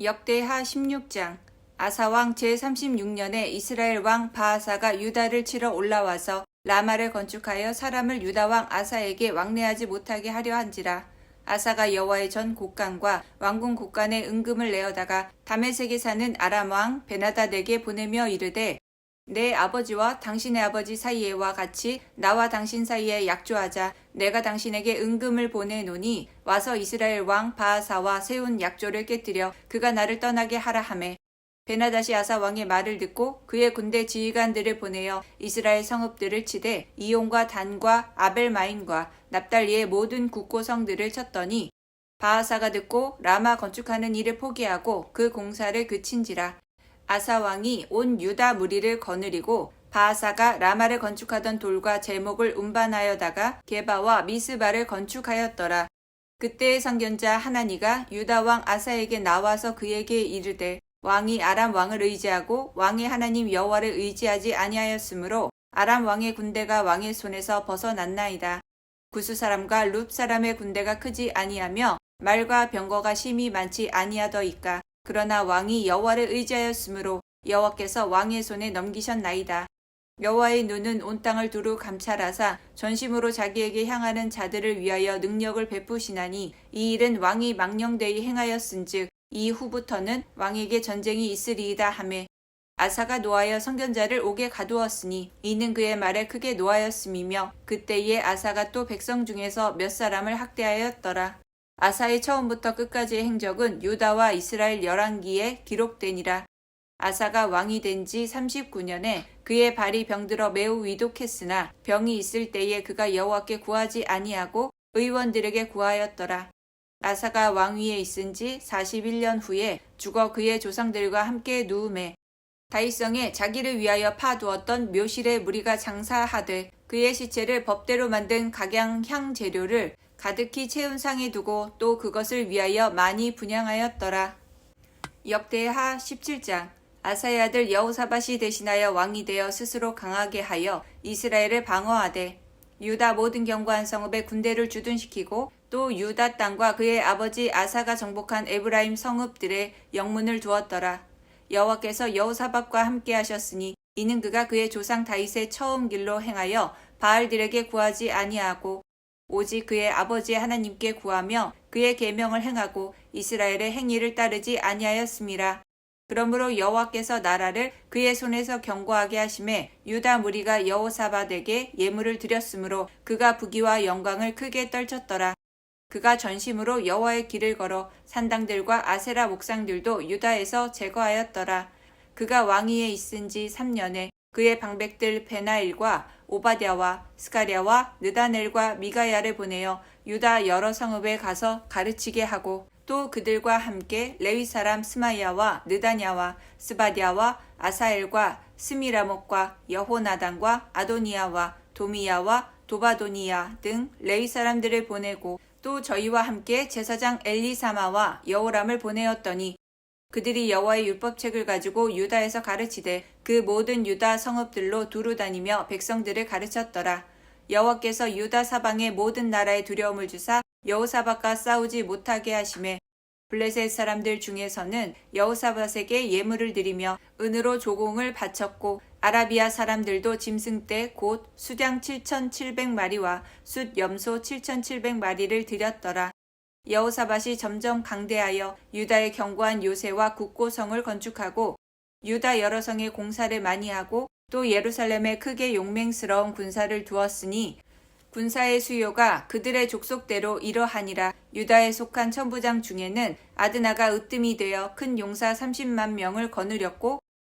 역대하 16장. 아사왕 제36년에 이스라엘 왕 바아사가 유다를 치러 올라와서 라마를 건축하여 사람을 유다왕 아사에게 왕래하지 못하게 하려 한지라. 아사가 여호와의 전 곡간과 왕궁 곡간에 은금을 내어다가 다메섹에 사는 아람 왕 베나닷에게 보내며 이르되, 내 아버지와 당신의 아버지 사이에와 같이 나와 당신 사이에 약조하자. 내가 당신에게 은금을 보내노니 와서 이스라엘 왕 바아사와 세운 약조를 깨뜨려 그가 나를 떠나게 하라 하매, 베나닷이 아사 왕의 말을 듣고 그의 군대 지휘관들을 보내어 이스라엘 성읍들을 치되 이온과 단과 아벨마임과 납달리의 모든 국고성들을 쳤더니, 바아사가 듣고 라마 건축하는 일을 포기하고 그 공사를 그친지라. 아사 왕이 온 유다 무리를 거느리고 바아사가 라마를 건축하던 돌과 제목을 운반하여다가 게바와 미스바를 건축하였더라. 그때의 선견자 하나니가 유다 왕 아사에게 나와서 그에게 이르되, 왕이 아람 왕을 의지하고 왕의 하나님 여호와를 의지하지 아니하였으므로 아람 왕의 군대가 왕의 손에서 벗어났나이다. 구스 사람과 룹 사람의 군대가 크지 아니하며 말과 병거가 심히 많지 아니하더이까. 그러나 왕이 여호와를 의지하였으므로 여호와께서 왕의 손에 넘기셨나이다. 여호와의 눈은 온 땅을 두루 감찰하사 전심으로 자기에게 향하는 자들을 위하여 능력을 베푸시나니, 이 일은 왕이 망령되이 행하였은즉 이후부터는 왕에게 전쟁이 있으리이다 하매, 아사가 노하여 선견자를 옥에 가두었으니 이는 그의 말에 크게 노하였음이며, 그때에 아사가 또 백성 중에서 몇 사람을 학대하였더라. 아사의 처음부터 끝까지의 행적은 유다와 이스라엘 열왕기에 기록되니라. 아사가 왕이 된 지 39년에 그의 발이 병들어 매우 위독했으나 병이 있을 때에 그가 여호와께 구하지 아니하고 의원들에게 구하였더라. 아사가 왕위에 있은 지 41년 후에 죽어 그의 조상들과 함께 누우매, 다윗성에 자기를 위하여 파두었던 묘실의 무리가 장사하되 그의 시체를 법대로 만든 각양향 재료를 가득히 채운 상에 두고 또 그것을 위하여 많이 분향하였더라. 역대하 17장. 아사의 아들 여호사밧이 대신하여 왕이 되어 스스로 강하게 하여 이스라엘을 방어하되 유다 모든 견고한 성읍에 군대를 주둔시키고 또 유다 땅과 그의 아버지 아사가 정복한 에브라임 성읍들에 영문을 두었더라. 여호와께서 여호사밧과 함께 하셨으니 이는 그가 그의 조상 다윗의 처음 길로 행하여 바알들에게 구하지 아니하고 오직 그의 아버지의 하나님께 구하며 그의 계명을 행하고 이스라엘의 행위를 따르지 아니하였음이라. 그러므로 여호와께서 나라를 그의 손에서 견고하게 하심에 유다 무리가 여호사밧에게 예물을 드렸으므로 그가 부귀와 영광을 크게 떨쳤더라. 그가 전심으로 여호와의 길을 걸어 산당들과 아세라 목상들도 유다에서 제거하였더라. 그가 왕위에 있은 지 3년에 그의 방백들 베나일과 오바댜와 스가랴와 느다넬과 미가야를 보내어 유다 여러 성읍에 가서 가르치게 하고, 또 그들과 함께 레위 사람 스마야와 느다냐와 스바디아와 아사엘과 스미라목과 여호나단과 아도니아와 도미야와 도바도니야 등 레위 사람들을 보내고, 또 저희와 함께 제사장 엘리사마와 여호람을 보내었더니 그들이 여호와의 율법책을 가지고 유다에서 가르치되 그 모든 유다 성읍들로 두루 다니며 백성들을 가르쳤더라. 여호와께서 유다 사방의 모든 나라에 두려움을 주사 여호사밧과 싸우지 못하게 하심에, 블레셋 사람들 중에서는 여호사밧에게 예물을 드리며 은으로 조공을 바쳤고, 아라비아 사람들도 짐승떼 곧 수량 7,700마리와 숫 염소 7,700마리를 드렸더라. 여호사밧이 점점 강대하여 유다의 견고한 요새와 국고성을 건축하고 유다 여러 성에 공사를 많이 하고 또 예루살렘에 크게 용맹스러운 군사를 두었으니 군사의 수요가 그들의 족속대로 이러하니라. 유다에 속한 천부장 중에는 아드나가 으뜸이 되어 큰 용사 30만 명을 거느렸고,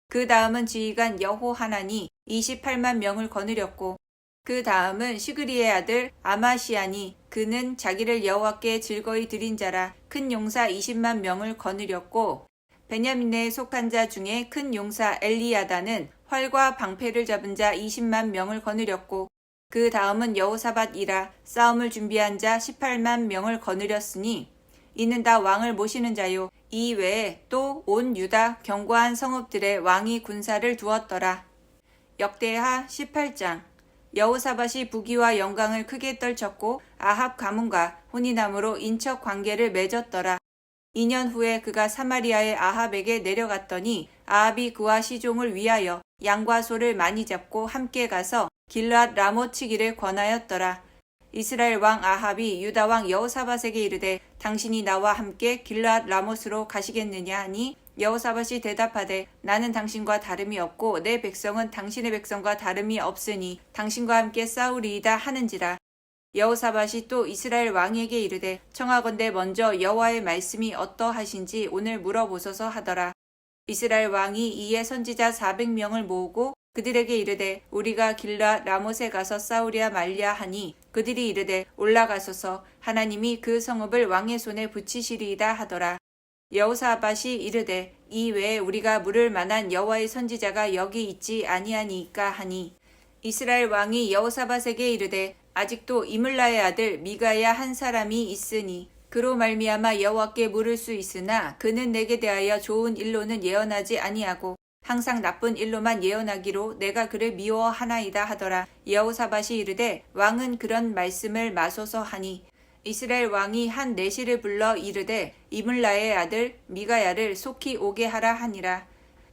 그 다음은 지휘관 여호하나니 28만 명을 거느렸고, 그 다음은 시그리의 아들 아마시아니 그는 자기를 여호와께 즐거이 드린 자라 큰 용사 20만 명을 거느렸고, 베냐민에 속한 자 중에 큰 용사 엘리야다는 활과 방패를 잡은 자 20만 명을 거느렸고, 그 다음은 여호사밧이라 싸움을 준비한 자 18만 명을 거느렸으니 이는 다 왕을 모시는 자요. 이 외에 또 온 유다 견고한 성읍들에 왕이 군사를 두었더라. 역대하 18장. 여호사밧이 부귀와 영광을 크게 떨쳤고 아합 가문과 혼인함으로 인척 관계를 맺었더라. 2년 후에 그가 사마리아의 아합에게 내려갔더니 아합이 그와 시종을 위하여 양과 소를 많이 잡고 함께 가서 길르앗 라못 치기를 권하였더라. 이스라엘 왕 아합이 유다 왕 여호사밧에게 이르되 당신이 나와 함께 길르앗 라못으로 가시겠느냐 하니 여호사밧이 대답하되 나는 당신과 다름이 없고 내 백성은 당신의 백성과 다름이 없으니 당신과 함께 싸우리이다 하는지라. 여호사밧이 또 이스라엘 왕에게 이르되 청하건대 먼저 여호와의 말씀이 어떠하신지 오늘 물어보소서 하더라. 이스라엘 왕이 이에 선지자 400명을 모으고 그들에게 이르되 우리가 길르앗 라못에 가서 싸우랴 말랴 하니 그들이 이르되 올라가소서 하나님이 그 성읍을 왕의 손에 붙이시리이다 하더라. 여호사밧이 이르되 이 외에 우리가 물을 만한 여호와의 선지자가 여기 있지 아니하니까 하니 이스라엘 왕이 여호사밧에게 이르되 아직도 이물라의 아들 미가야 한 사람이 있으니 그로 말미암아 여호와께 물을 수 있으나 그는 내게 대하여 좋은 일로는 예언하지 아니하고 항상 나쁜 일로만 예언하기로 내가 그를 미워하나이다 하더라. 여호사밧이 이르되 왕은 그런 말씀을 마소서 하니 이스라엘 왕이 한 내시를 불러 이르되 이물라의 아들 미가야를 속히 오게 하라 하니라.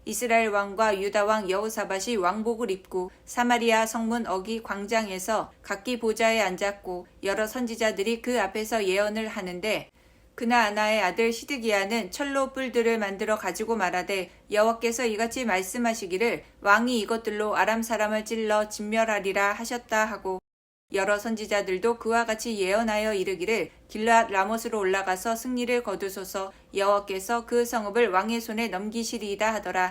이스라엘 왕과 유다 왕 여호사밧이 왕복을 입고 사마리아 성문 어기 광장에서 각기 보좌에 앉았고 여러 선지자들이 그 앞에서 예언을 하는데 그나아나의 아들 시드기야는 철로 뿔들을 만들어 가지고 말하되 여호와께서 이같이 말씀하시기를 왕이 이것들로 아람 사람을 찔러 진멸하리라 하셨다 하고 여러 선지자들도 그와 같이 예언하여 이르기를 길르앗 라못으로 올라가서 승리를 거두소서 여호와께서 그 성읍을 왕의 손에 넘기시리이다 하더라.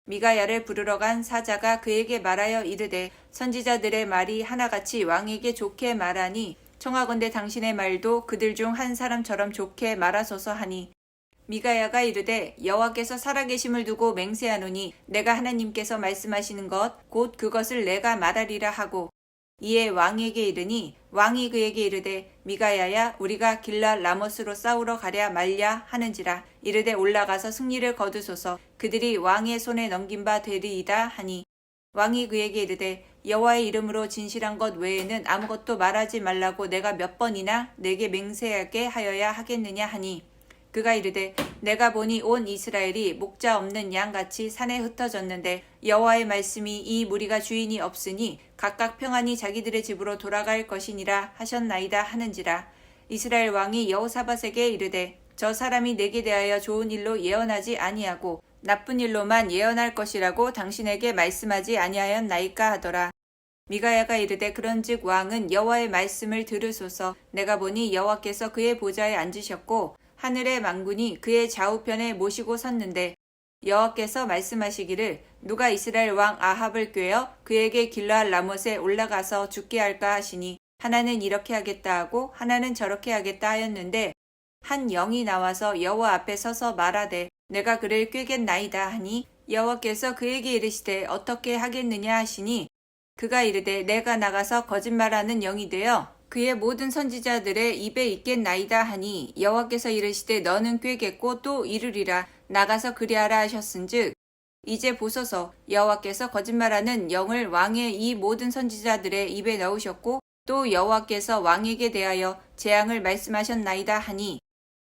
미가야를 부르러 간 사자가 그에게 말하여 이르되 선지자들의 말이 하나같이 왕에게 좋게 말하니 청하건대 당신의 말도 그들 중 한 사람처럼 좋게 말하소서 하니 미가야가 이르되 여호와께서 살아계심을 두고 맹세하노니 내가 하나님께서 말씀하시는 것 곧 그것을 내가 말하리라 하고 이에 왕에게 이르니 왕이 그에게 이르되 미가야야 우리가 길르앗 라못으로 싸우러 가랴 말랴 하는지라. 이르되 올라가서 승리를 거두소서 그들이 왕의 손에 넘긴 바 되리이다 하니 왕이 그에게 이르되 여호와의 이름으로 진실한 것 외에는 아무것도 말하지 말라고 내가 몇 번이나 내게 맹세하게 하여야 하겠느냐 하니 그가 이르되 내가 보니 온 이스라엘이 목자 없는 양같이 산에 흩어졌는데 여호와의 말씀이 이 무리가 주인이 없으니 각각 평안히 자기들의 집으로 돌아갈 것이니라 하셨나이다 하는지라. 이스라엘 왕이 여호사밧에게 이르되 저 사람이 내게 대하여 좋은 일로 예언하지 아니하고 나쁜 일로만 예언할 것이라고 당신에게 말씀하지 아니하였나이까 하더라. 미가야가 이르되 그런즉 왕은 여호와의 말씀을 들으소서. 내가 보니 여호와께서 그의 보좌에 앉으셨고 하늘의 만군이 그의 좌우편에 모시고 섰는데 여호와께서 말씀하시기를 누가 이스라엘 왕 아합을 꾀어 그에게 길르앗 라못에 올라가서 죽게 할까 하시니 하나는 이렇게 하겠다 하고 하나는 저렇게 하겠다 하였는데 한 영이 나와서 여호와 앞에 서서 말하되 내가 그를 꾀겠나이다 하니 여호와께서 그에게 이르시되 어떻게 하겠느냐 하시니 그가 이르되 내가 나가서 거짓말하는 영이 되어 그의 모든 선지자들의 입에 있겠나이다 하니 여호와께서 이르시되 너는 꾀겠고 또 이르리라. 나가서 그리하라 하셨은즉 이제 보소서 여호와께서 거짓말하는 영을 왕의 이 모든 선지자들의 입에 넣으셨고 또 여호와께서 왕에게 대하여 재앙을 말씀하셨나이다 하니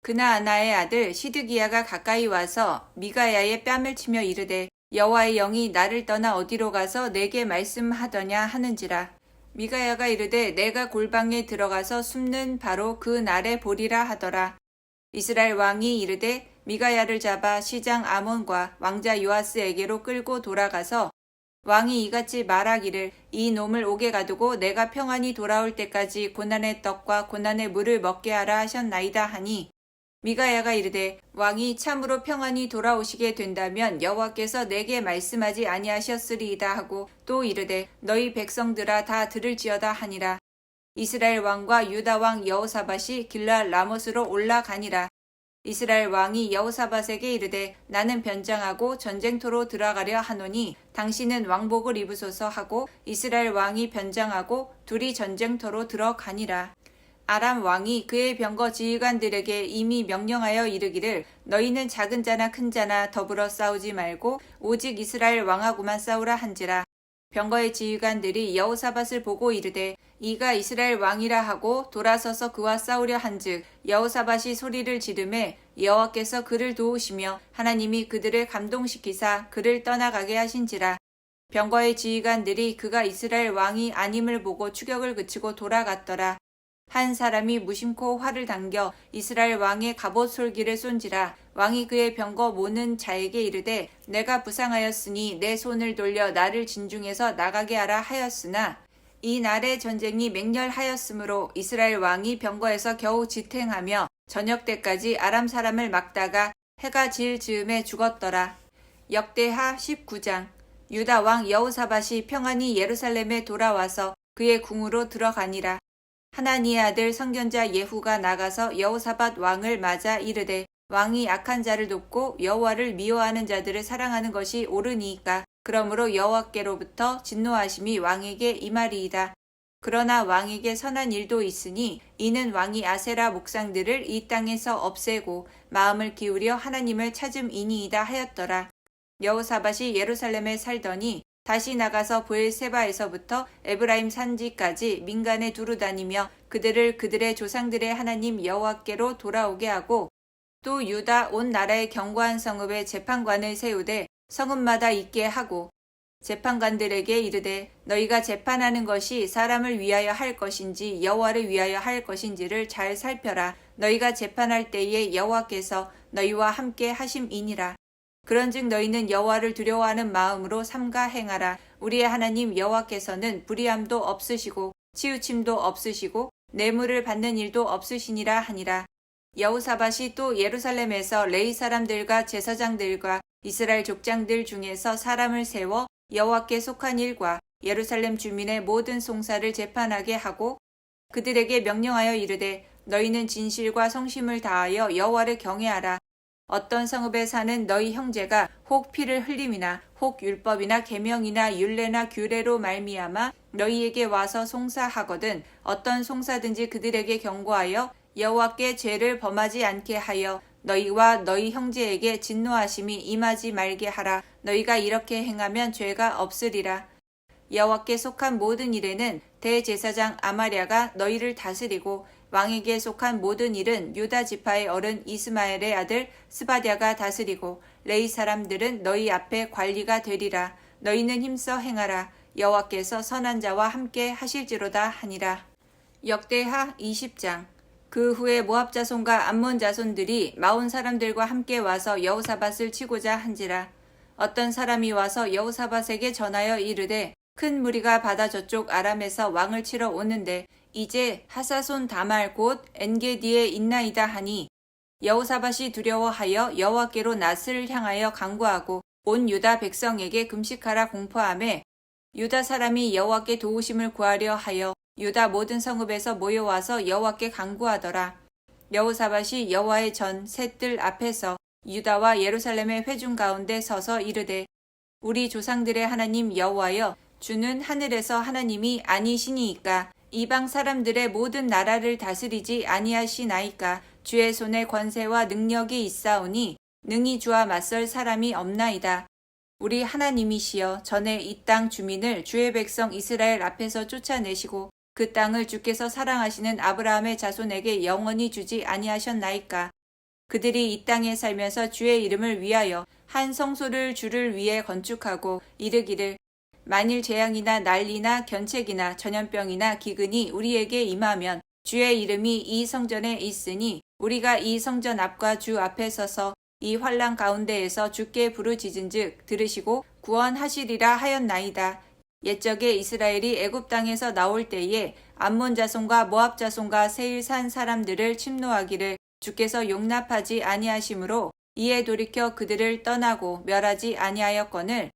그나아나의 아들 시드기야가 가까이 와서 미가야의 뺨을 치며 이르되 여호와의 영이 나를 떠나 어디로 가서 내게 말씀하더냐 하는지라. 미가야가 이르되 내가 골방에 들어가서 숨는 바로 그 날에 보리라 하더라. 이스라엘 왕이 이르되 미가야를 잡아 시장 아몬과 왕자 요아스에게로 끌고 돌아가서 왕이 이같이 말하기를 이 놈을 옥에 가두고 내가 평안히 돌아올 때까지 고난의 떡과 고난의 물을 먹게 하라 하셨나이다 하니 미가야가 이르되 왕이 참으로 평안히 돌아오시게 된다면 여호와께서 내게 말씀하지 아니하셨으리이다 하고 또 이르되 너희 백성들아 다 들을지어다 하니라. 이스라엘 왕과 유다 왕 여호사밧이 길르앗 라못으로 올라가니라. 이스라엘 왕이 여호사밧에게 이르되 나는 변장하고 전쟁터로 들어가려 하노니 당신은 왕복을 입으소서 하고 이스라엘 왕이 변장하고 둘이 전쟁터로 들어가니라. 아람 왕이 그의 병거 지휘관들에게 이미 명령하여 이르기를 너희는 작은 자나 큰 자나 더불어 싸우지 말고 오직 이스라엘 왕하고만 싸우라 한지라. 병거의 지휘관들이 여호사밧을 보고 이르되 이가 이스라엘 왕이라 하고 돌아서서 그와 싸우려 한즉 여호사밧이 소리를 지르매 여호와께서 그를 도우시며 하나님이 그들을 감동시키사 그를 떠나가게 하신지라. 병거의 지휘관들이 그가 이스라엘 왕이 아님을 보고 추격을 그치고 돌아갔더라. 한 사람이 무심코 활을 당겨 이스라엘 왕의 갑옷 솔기를 쏜지라. 왕이 그의 병거 모는 자에게 이르되 내가 부상하였으니 내 손을 돌려 나를 진중에서 나가게 하라 하였으나 이 날의 전쟁이 맹렬하였으므로 이스라엘 왕이 병거에서 겨우 지탱하며 저녁 때까지 아람 사람을 막다가 해가 질 즈음에 죽었더라. 역대하 19장. 유다 왕 여호사밧이 평안히 예루살렘에 돌아와서 그의 궁으로 들어가니라. 하나니의 아들 선견자 예후가 나가서 여호사밧 왕을 맞아 이르되 왕이 악한 자를 돕고 여호와를 미워하는 자들을 사랑하는 것이 옳으니이까 그러므로 여호와께로부터 진노하심이 왕에게 임하리이다. 그러나 왕에게 선한 일도 있으니 이는 왕이 아세라 목상들을 이 땅에서 없애고 마음을 기울여 하나님을 찾음이니이다 하였더라. 여호사밧이 예루살렘에 살더니 다시 나가서 브엘세바에서부터 에브라임 산지까지 민간에 두루 다니며 그들을 그들의 조상들의 하나님 여호와께로 돌아오게 하고 또 유다 온 나라의 견고한 성읍에 재판관을 세우되 성읍마다 있게 하고 재판관들에게 이르되 너희가 재판하는 것이 사람을 위하여 할 것인지 여호와를 위하여 할 것인지를 잘 살펴라. 너희가 재판할 때에 여호와께서 너희와 함께 하심이니라. 그런즉 너희는 여호와를 두려워하는 마음으로 삼가 행하라. 우리의 하나님 여호와께서는 불의함도 없으시고 치우침도 없으시고 뇌물을 받는 일도 없으시니라 하니라. 여호사밧이 또 예루살렘에서 레위 사람들과 제사장들과 이스라엘 족장들 중에서 사람을 세워 여호와께 속한 일과 예루살렘 주민의 모든 송사를 재판하게 하고 그들에게 명령하여 이르되 너희는 진실과 성심을 다하여 여호와를 경외하라. 어떤 성읍에 사는 너희 형제가 혹 피를 흘림이나 혹 율법이나 계명이나 율례나 규례로 말미암아 너희에게 와서 송사하거든 어떤 송사든지 그들에게 경고하여 여호와께 죄를 범하지 않게 하여 너희와 너희 형제에게 진노하심이 임하지 말게 하라. 너희가 이렇게 행하면 죄가 없으리라. 여호와께 속한 모든 일에는 대제사장 아마랴가 너희를 다스리고 왕에게 속한 모든 일은 유다 지파의 어른 이스마엘의 아들 스바랴가 다스리고 레위 사람들은 너희 앞에 관리가 되리라. 너희는 힘써 행하라. 여호와께서 선한 자와 함께 하실지로다 하니라. 역대하 20장. 그 후에 모압 자손과 암몬 자손들이 마온 사람들과 함께 와서 여호사밧을 치고자 한지라. 어떤 사람이 와서 여호사밧에게 전하여 이르되 큰 무리가 바다 저쪽 아람에서 왕을 치러 오는데 이제 하사손 다말 곧 엔게디에 있나이다 하니 여호사밧이 두려워하여 여호와께로 낯을 향하여 간구하고 온 유다 백성에게 금식하라 공포하매 유다 사람이 여호와께 도우심을 구하려 하여 유다 모든 성읍에서 모여와서 여호와께 간구하더라. 여호사밧이 여호와의 전 셋들 앞에서 유다와 예루살렘의 회중 가운데 서서 이르되 우리 조상들의 하나님 여호와여 주는 하늘에서 하나님이 아니시니이까 이방 사람들의 모든 나라를 다스리지 아니하시나이까 주의 손에 권세와 능력이 있사오니 능히 주와 맞설 사람이 없나이다. 우리 하나님이시여 전에 이 땅 주민을 주의 백성 이스라엘 앞에서 쫓아내시고 그 땅을 주께서 사랑하시는 아브라함의 자손에게 영원히 주지 아니하셨나이까. 그들이 이 땅에 살면서 주의 이름을 위하여 한 성소를 주를 위해 건축하고 이르기를 만일 재앙이나 난리나 견책이나 전염병이나 기근이 우리에게 임하면 주의 이름이 이 성전에 있으니 우리가 이 성전 앞과 주 앞에 서서 이 환난 가운데에서 주께 부르짖은즉 들으시고 구원하시리라 하였나이다. 옛적에 이스라엘이 애굽 땅에서 나올 때에 암몬 자손과 모압 자손과 세일 산 사람들을 침노하기를 주께서 용납하지 아니하심으로 이에 돌이켜 그들을 떠나고 멸하지 아니하였거늘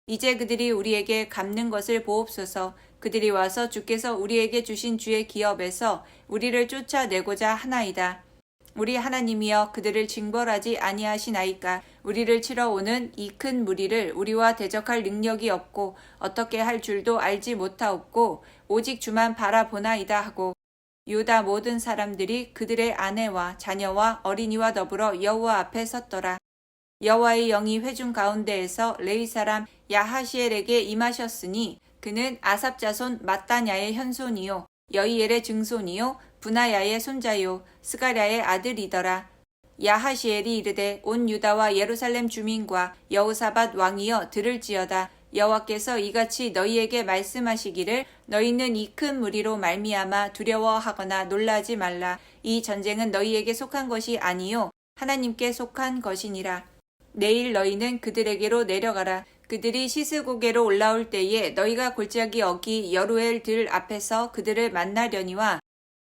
이제 그들이 우리에게 갚는 것을 보옵소서. 그들이 와서 주께서 우리에게 주신 주의 기업에서 우리를 쫓아내고자 하나이다. 우리 하나님이여 그들을 징벌하지 아니하시나이까. 우리를 치러 오는 이 큰 무리를 우리와 대적할 능력이 없고 어떻게 할 줄도 알지 못하옵고 오직 주만 바라보나이다 하고 유다 모든 사람들이 그들의 아내와 자녀와 어린이와 더불어 여호와 앞에 섰더라. 여호와의 영이 회중 가운데에서 레위 사람 야하시엘에게 임하셨으니 그는 아삽 자손 mat단야의 현손이요 여이엘의 증손이요 분하야의 손자요 스가랴의 아들이더라. 야하시엘이 이르되 온 유다와 예루살렘 주민과 여호사밧 왕이여 들을지어다. 여호와께서 이같이 너희에게 말씀하시기를 너희는 이 큰 무리로 말미암아 두려워하거나 놀라지 말라. 이 전쟁은 너희에게 속한 것이 아니요 하나님께 속한 것이니라. 내일 너희는 그들에게로 내려가라. 그들이 시스고개로 올라올 때에 너희가 골짜기 어기 여루엘 들 앞에서 그들을 만나려니와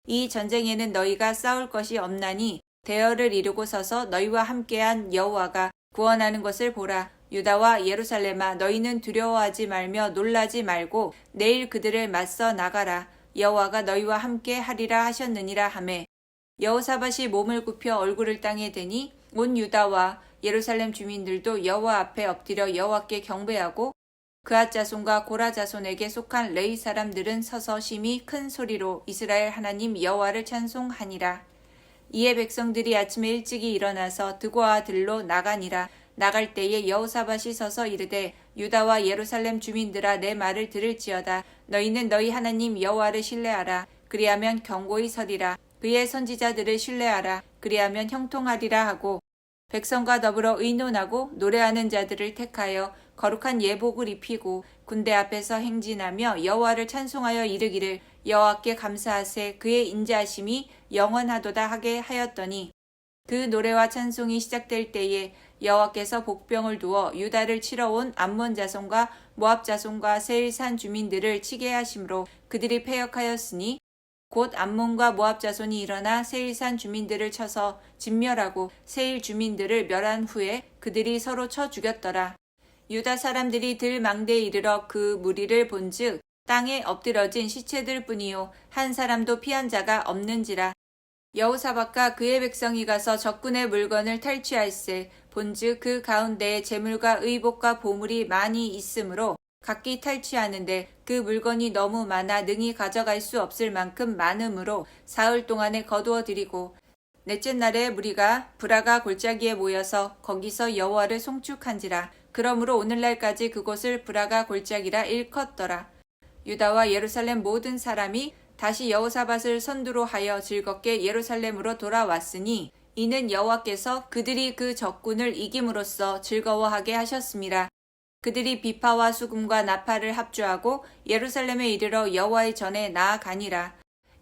이 전쟁에는 너희가 싸울 것이 없나니 대열을 이루고 서서 너희와 함께한 여호와가 구원하는 것을 보라. 유다와 예루살렘아 너희는 두려워하지 말며 놀라지 말고 내일 그들을 맞서 나가라. 여호와가 너희와 함께 하리라 하셨느니라 하매 여호사밧이 몸을 굽혀 얼굴을 땅에 대니 온 유다와 예루살렘 주민들도 여호와 앞에 엎드려 여호와께 경배하고 그앗 자손과 고라 자손에게 속한 레위 사람들은 서서 심히 큰 소리로 이스라엘 하나님 여호와를 찬송하니라. 이에 백성들이 아침에 일찍이 일어나서 드고와 들로 나가니라. 나갈 때에 여호사밧이 서서 이르되 유다와 예루살렘 주민들아 내 말을 들을지어다. 너희는 너희 하나님 여호와를 신뢰하라. 그리하면 견고히 서리라. 그의 선지자들을 신뢰하라. 그리하면 형통하리라 하고 백성과 더불어 의논하고 노래하는 자들을 택하여 거룩한 예복을 입히고 군대 앞에서 행진하며 여호와를 찬송하여 이르기를 여호와께 감사하세 그의 인자하심이 영원하도다 하게 하였더니 그 노래와 찬송이 시작될 때에 여호와께서 복병을 두어 유다를 치러 온 암몬 자손과 모압 자손과 세일산 주민들을 치게 하심으로 그들이 패역하였으니 곧 암몬과 모압 자손이 일어나 세일산 주민들을 쳐서 진멸하고 세일 주민들을 멸한 후에 그들이 서로 쳐 죽였더라. 유다 사람들이 들망대에 이르러 그 무리를 본즉 땅에 엎드러진 시체들 뿐이요 한 사람도 피한 자가 없는지라. 여호사밧과 그의 백성이 가서 적군의 물건을 탈취할세 본즉 그 가운데에 재물과 의복과 보물이 많이 있으므로 각기 탈취하는데 그 물건이 너무 많아 능히 가져갈 수 없을 만큼 많으므로 사흘 동안에 거두어 드리고 넷째 날에 무리가 브라가 골짜기에 모여서 거기서 여호와를 송축한지라. 그러므로 오늘날까지 그곳을 브라가 골짜기라 일컫더라. 유다와 예루살렘 모든 사람이 다시 여호사밧을 선두로 하여 즐겁게 예루살렘으로 돌아왔으니 이는 여호와께서 그들이 그 적군을 이김으로써 즐거워하게 하셨습니다. 그들이 비파와 수금과 나팔을 합주하고 예루살렘에 이르러 여호와의 전에 나아가니라.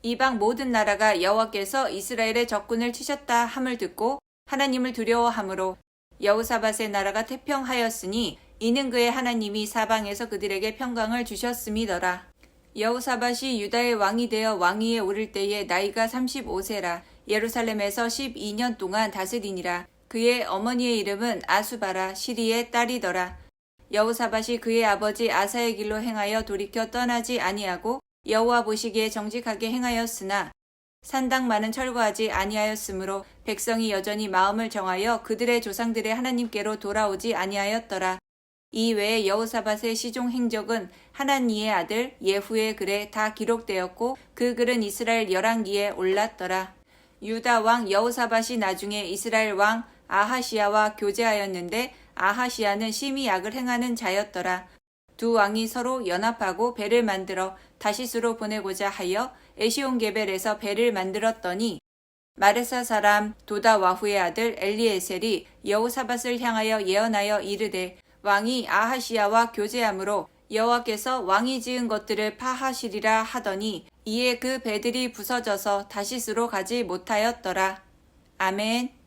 이방 모든 나라가 여호와께서 이스라엘의 적군을 치셨다 함을 듣고 하나님을 두려워하므로 여호사밧의 나라가 태평하였으니 이는 그의 하나님이 사방에서 그들에게 평강을 주셨음이더라. 여호사밧이 유다의 왕이 되어 왕위에 오를 때에 나이가 35세라. 예루살렘에서 12년 동안 다스리니라. 그의 어머니의 이름은 아수바라 시리의 딸이더라. 여호사밧이 그의 아버지 아사의 길로 행하여 돌이켜 떠나지 아니하고 여호와 보시기에 정직하게 행하였으나 산당만은 철거하지 아니하였으므로 백성이 여전히 마음을 정하여 그들의 조상들의 하나님께로 돌아오지 아니하였더라. 이 외에 여호사밧의 시종 행적은 하나니의 아들 예후의 글에 다 기록되었고 그 글은 이스라엘 열왕기에 올랐더라. 유다 왕 여호사밧이 나중에 이스라엘 왕 아하시야와 교제하였는데 아하시야는 심히 악을 행하는 자였더라. 두 왕이 서로 연합하고 배를 만들어 다시스로 보내고자 하여 에시온게벨에서 배를 만들었더니 마레사 사람 도다와후의 아들 엘리에셀이 여호사밧을 향하여 예언하여 이르되 왕이 아하시야와 교제함으로 여호와께서 왕이 지은 것들을 파하시리라 하더니 이에 그 배들이 부서져서 다시스로 가지 못하였더라. 아멘.